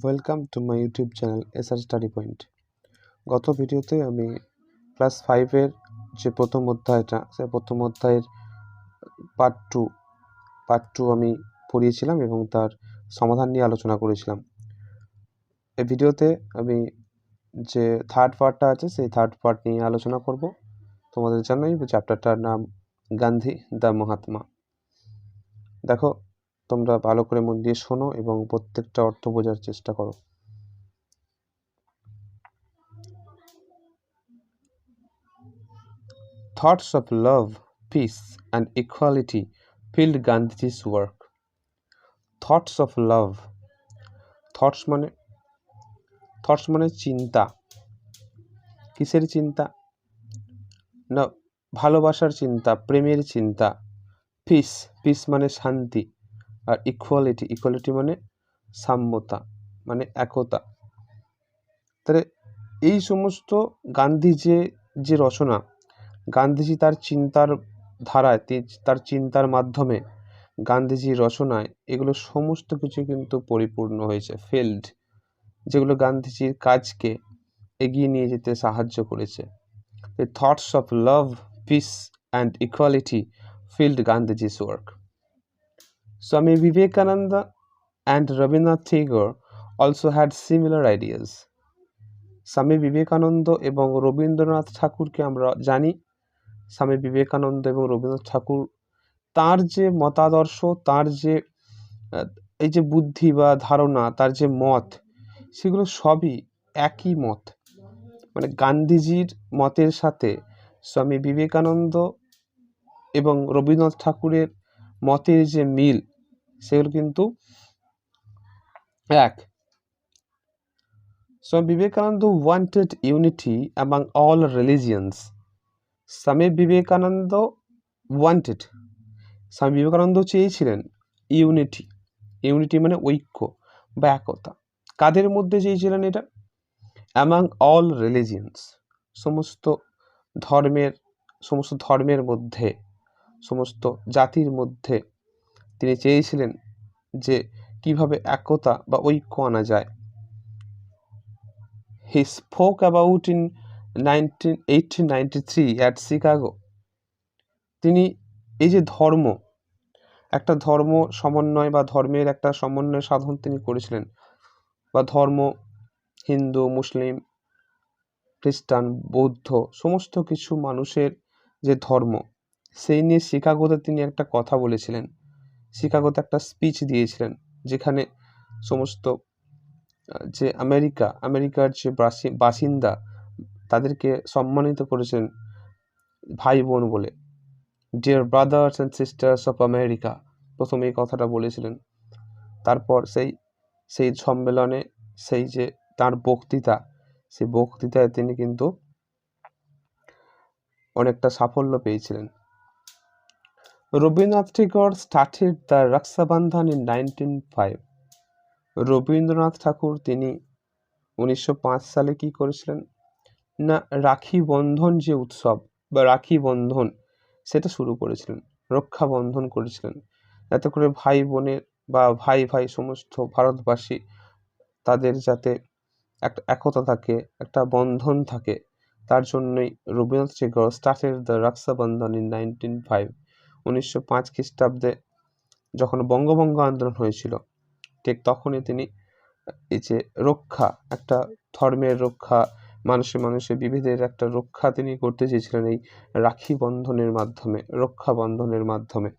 Welcome to my YouTube channel SR study point. গত ভিডিওতে আমি ক্লাস 5-এর যে প্রথম অধ্যায়টা, সেই প্রথম অধ্যায়ের পার্ট টু আমি পড়িয়েছিলাম এবং তার সমাধান নিয়ে আলোচনা করেছিলাম। এই ভিডিওতে আমি যে থার্ড পার্টটা আছে সেই থার্ড পার্ট নিয়ে আলোচনা করব। তোমাদের জানাই চ্যাপ্টারটার নাম গান্ধী দ্য মহাত্মা। দেখো, তোমরা ভালো করে মন দিয়ে শোনো এবং প্রত্যেকটা অর্থ বোঝার চেষ্টা করো। Thoughts of love, peace, and equality filled Gandhiji's work. Thoughts of love. Thoughts মানে চিন্তা। কিসের চিন্তা? না, ভালোবাসার চিন্তা, প্রেমের চিন্তা। পিস মানে শান্তি। আর ইকুয়ালিটি মানে সাম্যতা, মানে একতা। তাহলে এই সমস্ত গান্ধী যে রচনা, গান্ধীজি তার চিন্তার ধারায়, তার চিন্তার মাধ্যমে, গান্ধীজির রচনায় এগুলো সমস্ত কিছু কিন্তু পরিপূর্ণ হয়েছে, ফিল্ড, যেগুলো গান্ধীজির কাজকে এগিয়ে নিয়ে যেতে সাহায্য করেছে। The thoughts of love, peace and equality filled Gandhiji's work. Swami Vivekananda and Rabindranath Tagore also had similar ideas. Swami Vivekananda এবং রবীন্দ্রনাথ ঠাকুরকে আমরা জানি। স্বামী বিবেকানন্দ এবং রবীন্দ্রনাথ ঠাকুর, তার যে মতাদর্শ, তার যে এই যে বুদ্ধি বা ধারণা, তার যে মত, সেগুলো সবই একই মত। মানে গান্ধীজির মতের সাথে স্বামী বিবেকানন্দ এবং রবীন্দ্রনাথ ঠাকুরের মতের যে মিল, সেগুলো কিন্তু এক। Swami Vivekananda wanted unity among all religions. Swami Vivekananda চেয়েছিলেন ইউনিটি মানে ঐক্য বা একতা। কাদের মধ্যে চেয়েছিলেন এটা? অ্যামাং অল রিলিজিয়ন্স, সমস্ত ধর্মের মধ্যে, সমস্ত জাতির মধ্যে তিনি চেয়েছিলেন যে কিভাবে একতা বা ঐক্য আনা যায়। He spoke about in 1893 at Chicago. তিনি এই যে একটা ধর্ম সমন্বয় বা ধর্মের একটা সমন্বয় সাধন তিনি করেছিলেন, বা ধর্ম, হিন্দু, মুসলিম, খ্রিস্টান, বৌদ্ধ, সমস্ত কিছু মানুষের যে ধর্ম, সেই নিয়ে শিকাগোতে তিনি একটা কথা বলেছিলেন। শিকাগোতে একটা স্পিচ দিয়েছিলেন, যেখানে সমস্ত যে আমেরিকার যে বাসিন্দা, তাদেরকে সম্মানিত করেছেন ভাই বোন বলে। Dear brothers and sisters of America, প্রথমে এই কথাটা বলেছিলেন। তারপর সেই সম্মেলনে, সেই যে তার বক্তৃতা, সেই বক্তৃতায় তিনি কিন্তু অনেকটা সাফল্য পেয়েছিলেন। Rabindranath Thakur started the Raksha Bandhan in 1905. Rabindranath Thakur তিনি 1905 সালে কি করেছিলেন না, রাখি বন্ধন যে উৎসব বা রাখি বন্ধন, সেটা শুরু করেছিলেন, রক্ষা বন্ধন করেছিলেন, যাতে করে ভাই বোনের বা ভাই সমস্ত ভারতবাসী, তাদের যাতে একটা একতা থাকে, একটা বন্ধন থাকে। তার জন্যই Rabindranath Thakur started the Raksha Bandhan in 1905. 1905 খ্রিস্টাব্দে যখন বঙ্গভঙ্গ আন্দোলন হয়েছিল, ঠিক তখনই তিনি এই যে রক্ষা, একটা ধর্মের রক্ষা, মানুষে বিভেদের একটা রক্ষা তিনি করতে চেয়েছিলেন এই রাখি বন্ধনের মাধ্যমে, রক্ষা বন্ধনের মাধ্যমে।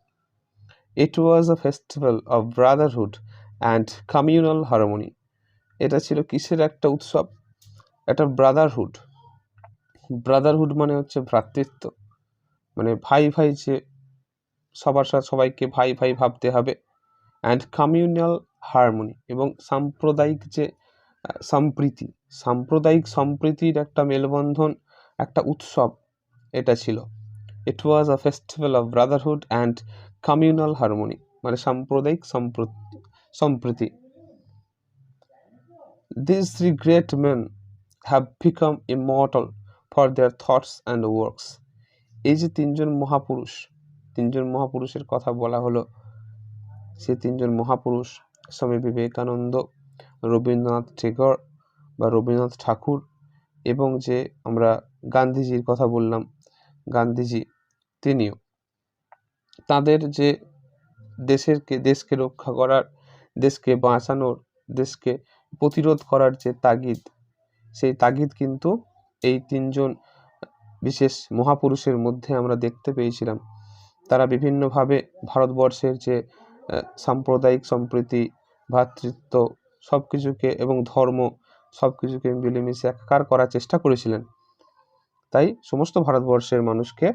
It was a festival of brotherhood and communal harmony. এটা ছিল কিসের একটা উৎসব? একটা ব্রাদারহুড মানে হচ্ছে ভ্রাতৃত্ব, মানে ভাই যে সবার সাথে সবাইকে ভাই ভাবতে হবে। অ্যান্ড কমিউনাল হারমোনি, এবং সাম্প্রদায়িক যে সাম্প্রদায়িক সম্প্রীতির একটা মেলবন্ধন, একটা উৎসব এটা ছিল। It was a festival of brotherhood and communal harmony, মানে সাম্প্রদায়িক সম্প্রীতি। These three great men have become immortal for their thoughts and works. এই যে তিনজন মহাপুরুষের কথা বলা হলো, সেই তিনজন মহাপুরুষ স্বামী বিবেকানন্দ, রবীন্দ্রনাথ টেগর বা রবীন্দ্রনাথ ঠাকুর, এবং যে আমরা গান্ধীজির কথা বললাম, গান্ধীজি তিনিও তাদের যে দেশকে রক্ষা করার, দেশকে বাঁচানোর, দেশকে প্রতিরোধ করার যে তাগিদ, সেই তাগিদ কিন্তু এই তিনজন বিশেষ মহাপুরুষের মধ্যে আমরা দেখতে পেয়েছিলাম। তারা বিভিন্নভাবে ভারতবর্ষের যে সাম্প্রদায়িক সম্প্রীতি, ভ্রাতৃত্ব সব কিছুকে এবং ধর্ম সব কিছুকে মিলেমিশে একাকার করার চেষ্টা করেছিলেন। তাই সমস্ত ভারতবর্ষের মানুষকে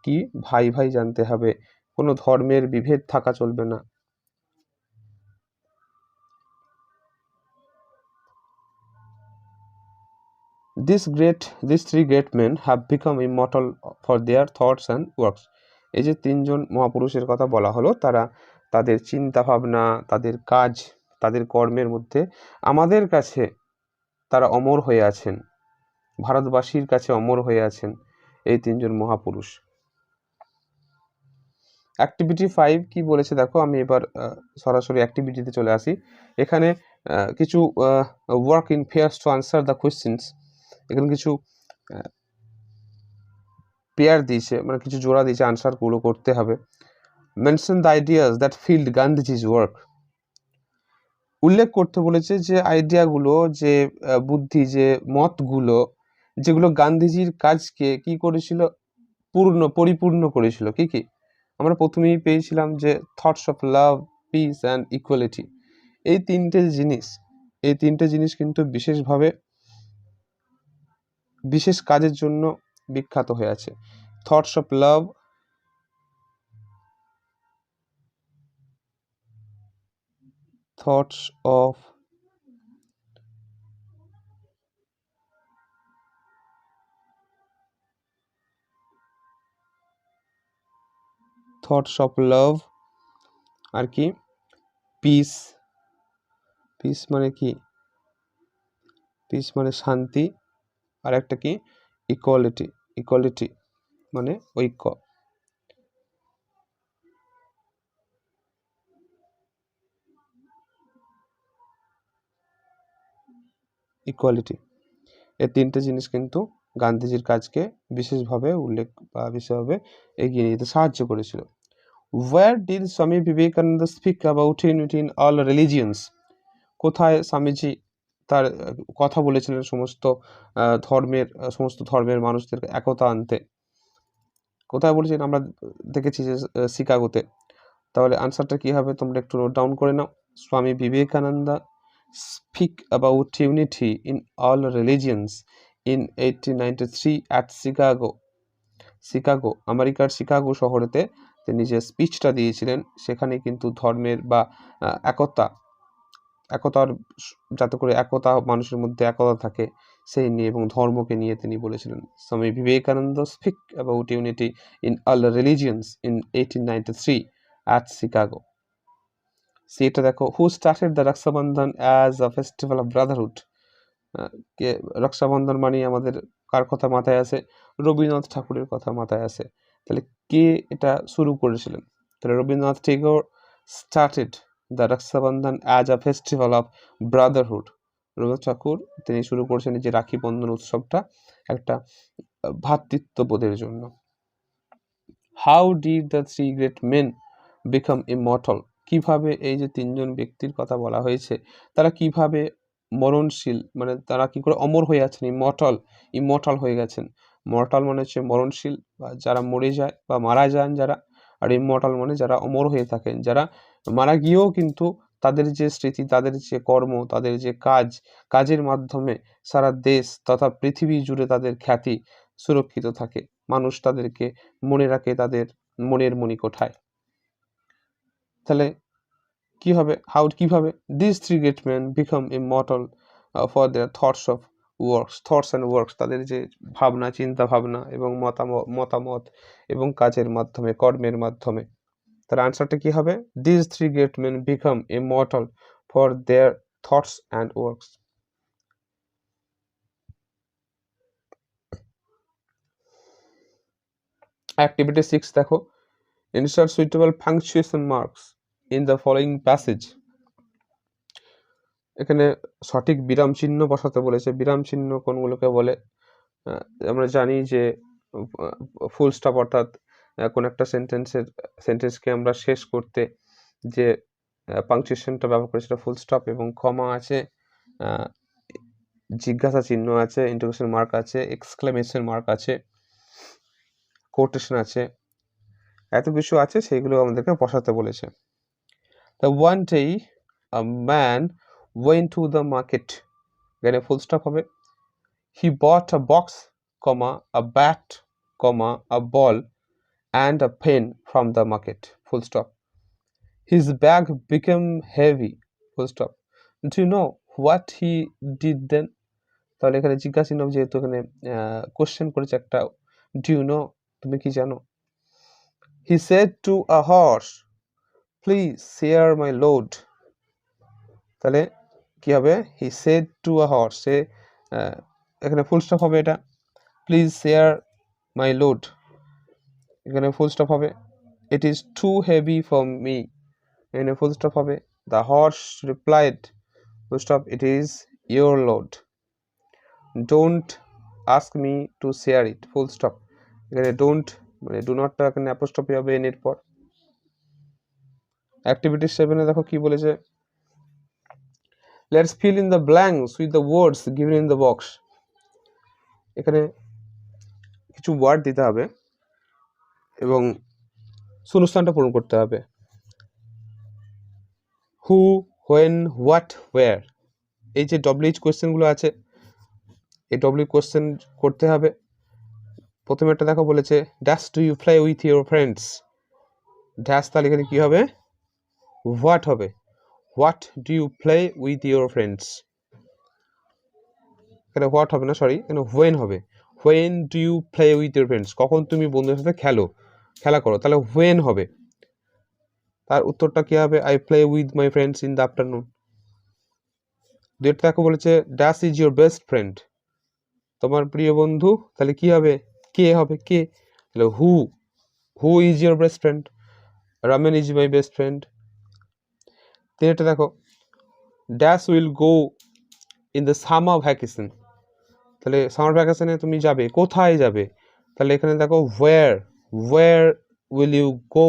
কি ভাই ভাই জানতে হবে, কোনো ধর্মের বিভেদ থাকা চলবে না। These three great men have become immortal for their thoughts and works. এই যে তিনজন মহাপুরুষের কথা বলা হলো, তারা তাদের চিন্তা ভাবনা, তাদের কাজ, তাদের কর্মের মধ্যে আমাদের কাছে তারা অমর হয়ে আছেন, ভারতবাসীর কাছে অমর হয়ে আছেন এই তিনজন মহাপুরুষ। অ্যাক্টিভিটি 5 কি বলেছে দেখো, আমি এবার সরাসরি অ্যাক্টিভিটিতে চলে আসি। এখানে কিছু work in pairs to answer the questions. এখানে কিছু পেয়ার দিয়েছে, মানে কিছু জোড়া দিয়েছে, আনসারগুলো করতে হবে। Mention the ideas that field Gandhiji's work. উল্লেখ করতে বলেছে যে আইডিয়াগুলো, যে বুদ্ধি, যে মতগুলো, যেগুলো গান্ধীজির কাজকে কি করেছিল, পরিপূর্ণ করেছিল। কি কি আমরা প্রথমেই পেয়েছিলাম যে thoughts of love, piece and equality. এই তিনটে জিনিস কিন্তু বিশেষ কাজের জন্য বিখ্যাত হয়ে আছে। Thoughts of love, thoughts of love, আর কি পিস মানে কি, পিস মানে শান্তি, আর একটা কি ইকুয়ালিটি মানে ঐক্য। ইকুয়ালিটি, এই তিনটে জিনিস কিন্তু গান্ধীজির কাজকে বিশেষভাবে এগিয়ে নিয়ে যেতে সাহায্য করেছিল। Where did Swami Vivekananda speak about unity in all religions? কোথায় স্বামীজি তার কথা বলেছিলেন সমস্ত ধর্মের মানুষদেরকে একতা আনতে? কোথায় বলেছেন? আমরা দেখেছি যে শিকাগোতে। তাহলে আনসারটা কি হবে তোমরা একটু নোট ডাউন করে নাও। স্বামী Vivekananda speak about unity in all religions in 1893 at Chicago, আমেরিকার শিকাগো শহরেতে তিনি যে স্পিচটা দিয়েছিলেন, সেখানে কিন্তু ধর্মের বা একতার, যাতে করে মানুষের মধ্যে একতা থাকে সেই নিয়ে এবং ধর্মকে নিয়ে তিনি বলেছিলেন। Swami Vivekananda speak about unity in all religions in 1893 at Chicago. সেটা দেখো, who started the Raksha Bandhan as a festival of brotherhood. কে রক্ষাবন্ধন মানে আমাদের কার কথা মাথায় আসে? রবীন্দ্রনাথ ঠাকুরের কথা মাথায় আসে। তাহলে কে এটা শুরু করেছিলেন? তাহলে Rabindranath Tagore started the Raksha Bandhan as a festival of brotherhood. Rabindranath Thakur তিনি শুরু করেছেন যে রাখি বন্ধন উৎসবটা একটা ভ্রাতৃত্ববোধের জন্য। How did the three great men become immortal? কিভাবে এই যে তিনজন ব্যক্তির কথা বলা হয়েছে, তারা কিভাবে মরণশীল, মানে তারা কি করে অমর হয়ে আছেন, ইমর্টাল হয়ে গেছেন। মর্টাল মানে হচ্ছে মরণশীল, বা যারা মরে যায় বা মারা যান যারা, আর ইমর্টাল মানে যারা অমর হয়ে থাকেন, যারা মারা গিয়েও কিন্তু তাদের যে স্মৃতি, তাদের যে কর্ম, তাদের যে কাজের মাধ্যমে সারা দেশ তথা পৃথিবী জুড়ে তাদের খ্যাতি সুরক্ষিত থাকে, মানুষ তাদেরকে মনে রাখে তাদের মনের মণিকোঠায়। তাহলে কি হবে, কিভাবে this three great man become immortal for their thoughts and works, তাদের যে ভাবনা, চিন্তা ভাবনা এবং মতামত এবং কাজের মাধ্যমে, কর্মের মাধ্যমে। তার আনসারটা কি হবে? This three great man become immortal for their thoughts and works. Activity 6 দেখো, insert suitable punctuation marks in the following passage. এখানে সঠিক বিরাম চিহ্ন বসাতে বলেছে। বিরাম চিহ্ন কোনগুলোকে বলে? আমরা জানি যে ফুল স্টপ অর্থাৎ কোনো একটা সেন্টেন্সকে আমরা শেষ করতে যে পাংচুয়েশনটা ব্যবহার করে সেটা ফুল স্টপ, এবং কমা আছে, জিজ্ঞাসা চিহ্ন আছে, ইন্টারোগেশন মার্ক আছে, এক্সক্লেমেশন মার্ক আছে, কোটেশন আছে, এত কিছু আছে, সেইগুলো আমাদেরকে বসাতে বলেছে। The one day a man went to the market, এখানে ফুল স্টপ হবে। He bought a box, comma, a bat, comma, a ball and a pen from the market, full stop. His bag became heavy, full stop. Do you know what he did then? তাহলে এখানে জিজ্ঞাসা চিহ্ন যেহেতু এখানে question করেছে একটা, do you know, তুমি কি জানো? He said to a horse, please share my load. তাহলে কি হবে? He said to a horse, সে এখানে ফুল স্টপ হবে, এটা প্লিজ শেয়ার মাই লোড, এখানে ফুল স্টপ হবে। It is too heavy for me, এখানে ফুল স্টপ হবে। The horse replied, full stop, it is your load. Don't ask me to share it, full stop, এখানে don't মানে do নটটা এখানে apostrophe হবে N এর পর। অ্যাক্টিভিটি 7 দেখো কি বলেছে, let's fill in the blanks with the words given in the box. এখানে কিছু ওয়ার্ড দিতে হবে এবং শূন্যস্থানটা পূরণ করতে হবে। হু, হোয়েন, হোয়াট, ওয়্যার, এই যে ডব্লিউএইচ কোয়েশ্চেনগুলো আছে, এই ডব্লিউ কোয়েশ্চেন করতে হবে। প্রথমে একটা দেখো বলেছে, dash do you play with your friends, dash, তাহলে এখানে কি হবে? হোয়াট হবে। What do you play with your friends, এখানে হোয়াট হবে না, সরি, এখানে হোয়েন হবে। When do you play with your friends, কখন তুমি বন্ধুদের সাথে খেলা করো, তাহলে হোয়েন হবে। তার উত্তরটা কি হবে? I play with my friends in the afternoon. দুইটা দেখো বলেছে, dash is your best friend, তোমার প্রিয় বন্ধু, তাহলে কি হবে? কে হবে, কে, তাহলে who is your best friend, Ramen is my best friend. তিনটা দেখো, dash will go in the summer vacation, তাহলে সামার ভ্যাকেশনে তুমি যাবে, কোথায় যাবে, তাহলে এখানে দেখো where will you go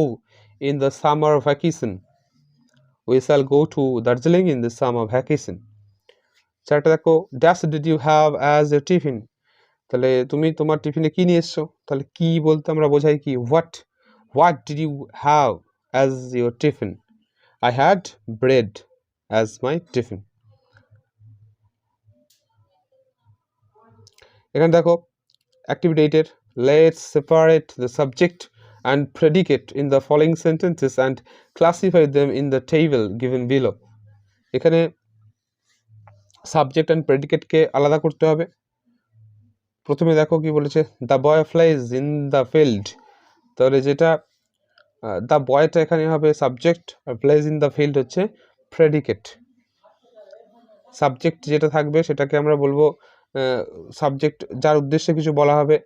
in the summer vacation, we shall go to Darjeeling in the summer vacation. চারটা দেখো, dash did you have as a tiffin, তাহলে তুমি তোমার টিফিনে কি নিয়ে এসছো, তাহলে কি বলতে আমরা বোঝাই কি? What did you have as your tiffin, I had bread as my tiffin. এখানে দেখো activity 8 let's separate the subject and predicate in the following sentences and classify them in the table given below. এখানে subject and প্রেডিকেটকে আলাদা করতে হবে। প্রথমে দেখো কি বলেছে, the boy plays in the field, তাহলে যেটা দ্য বয়টা এখানে হবে সাবজেক্ট, আর প্লেজ ইন দ্য ফিল্ড হচ্ছে প্রেডিকেট। সাবজেক্ট যেটা থাকবে সেটাকে আমরা বলবো সাবজেক্ট, যার উদ্দেশ্যে কিছু বলা হবে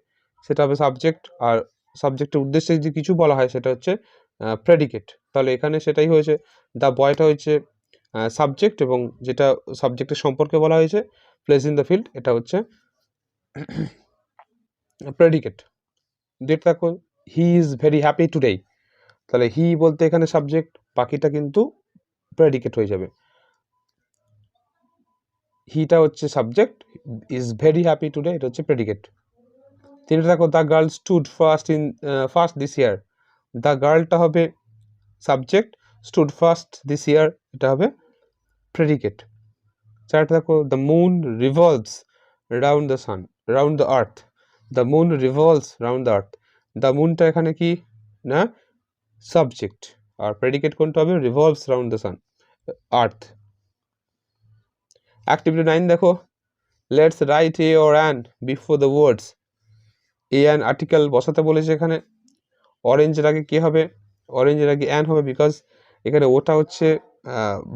সেটা হবে সাবজেক্ট, আর সাবজেক্টের উদ্দেশ্যে যে কিছু বলা হয় সেটা হচ্ছে প্রেডিকেট। তাহলে এখানে সেটাই হয়েছে, দ্য বয়টা হচ্ছে সাবজেক্ট, এবং যেটা সাবজেক্টের সম্পর্কে বলা হয়েছে প্লেস ইন দ্য ফিল্ড, এটা হচ্ছে প্রেডিকেট। যেটা দেখো, he is very happy today, তাহলে হি বলতে এখানে সাবজেক্ট, বাকিটা কিন্তু প্রেডিকেট হয়ে যাবে। হিটা হচ্ছে subject, is very happy today এটা হচ্ছে প্রেডিকেট। তিনটা দেখো, the girl stood first this year, the গার্লটা হবে subject, stood first this year এটা হবে প্রেডিকেট। চারটা দেখো, the moon revolves round the sun, round the earth, the moon revolves round the earth, the মুনটা এখানে কি না সাবজেক্ট, আর প্রেডিকেট কোনটা হবে? Revolves round the sun, earth. Activity 9 দেখো, let's write a or an before the words, a an article বসাতে বলেছে। এখানে অরেঞ্জের আগে কি হবে? অরেঞ্জের আগে অ্যান হবে, বিকজ এখানে ওটা হচ্ছে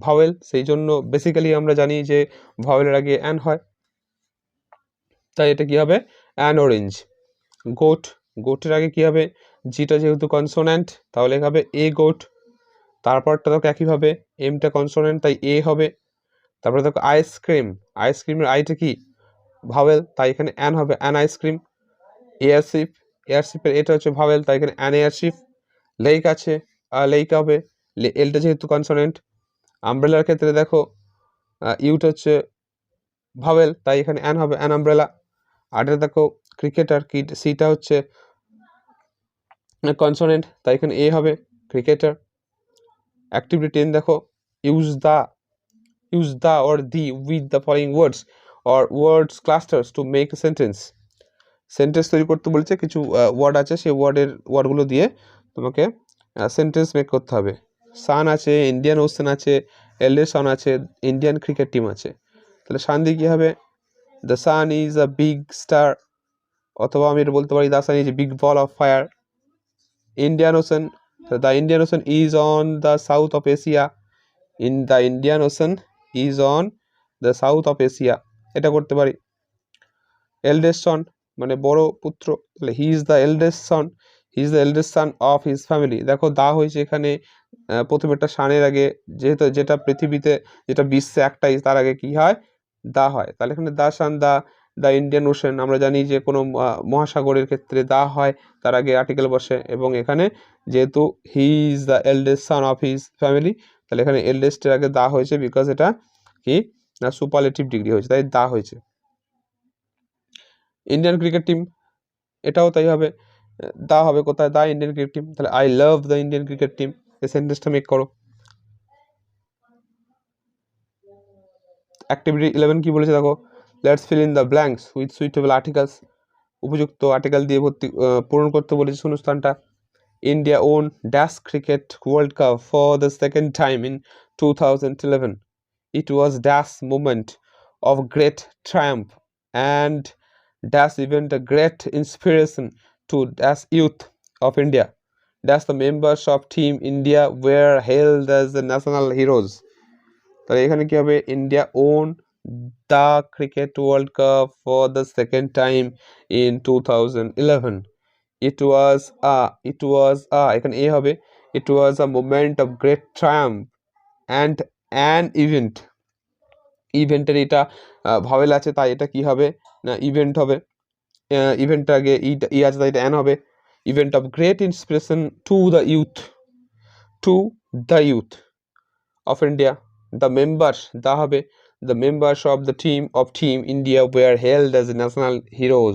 ভাওয়েল, সেই জন্য বেসিক্যালি আমরা জানি যে ভাওয়েলের আগে অ্যান হয়, তাই এটা কি হবে? An orange. গোটের আগে কি হবে? জিটা যেহেতু কনসোন্যান্ট তাহলে হবে এ গোট, তারপরটা তো একইভাবে এমটা কনসোন্যান্ট তাই এ হবে, তারপরে দেখো আইসক্রিম, আইসক্রিমের আইটা কি ভাওয়েল, তাই এখানে অ্যান হবে, অ্যান আইসক্রিম। এয়ারশিপ, এয়ারশিপের এটা হচ্ছে ভাওয়েল, তাই এখানে অ্যান এয়ারশিপ। লেক আছে, লেক হবে, এলটা যেহেতু কনসোনেন্ট। আমব্রেলার ক্ষেত্রে দেখো ইউটা হচ্ছে ভাওয়েল, তাই এখানে অ্যান হবে, অ্যান আমব্রেলা। আরটা দেখো ক্রিকেটার, সিটা হচ্ছে কনসোনেন্ট, তাই এখানে এ হবে, ক্রিকেটার। অ্যাক্টিভিটি 10 দেখো use the or the with the following words or words clusters to make a sentence. Sentence তৈরি করতে বলেছে, কিছু ওয়ার্ড আছে, সেই ওয়ার্ডগুলো দিয়ে তোমাকে সেন্টেন্স মেক করতে হবে। সান আছে, ইন্ডিয়ান ওশেন আছে, এলডে সান আছে, ইন্ডিয়ান ক্রিকেট টিম আছে। তাহলে সান দিয়ে কী হবে, the sun is a big star, অথবা আমি এটা বলতে পারি the sun is a big ball of fire. Indian ocean, the Indian ocean is on the south of Asia, in the Indian ocean is on the south of Asia, এটা করতে পারি। Eldest সন মানে বড় পুত্র, তাহলে he is the eldest Son, he is the eldest son of his family. দেখো দা হয়েছে এখানে প্রথমে একটা সানের আগে, যেহেতু যেটা পৃথিবীতে যেটা বিশ্বে একটাই, তার আগে কি হয়, দা হয়। তাহলে এখানে দা সান দ্য ইন্ডিয়ান ওশেন, আমরা জানি যে কোনো মহাসাগরের ক্ষেত্রে দা হয়, তার আগে আর্টিকেল বসে। এবং এখানে যেহেতু he is the eldest son of his family, তাহলে এখানে এল্ডেস্টের আগে দা হয়েছে, বিকজ এটা কি না সুপারলেটিভ ডিগ্রি হয়েছে, তাই দা হয়েছে। ইন্ডিয়ান ক্রিকেট টিম, এটাও তাই হবে, দা হবে কোথায়, দা ইন্ডিয়ান ক্রিকেট টিম। তাহলে I love the Indian cricket team, এই সেন্টেন্সটা মেক করো। অ্যাক্টিভিটি 11 কি বলেছে দেখো, let's fill in the blanks with suitable articles, উপযুক্ত আর্টিকেল দিয়ে পূরণ করতে বলেছে শূন্যস্থানটা। India won dash cricket world cup for the second time in 2011, it was dash moment of great triumph and dash event a great inspiration to dash youth of India, dash the members of team India were hailed as the national heroes. তাহলে এখানে কি হবে, India won the cricket world cup for the second time in 2011, it was এখানে এ হবে, it was a moment of great triumph and an event, ইভেন্টের এটা vowel আছে, তাই এটা কি হবে না ইভেন্ট হবে। ইভেন্টটা আগে ই আছে, তাই এটা অ্যান হবে। Event of great inspiration to the youth of India, the members the হবে, the members of the team India were held as national heroes.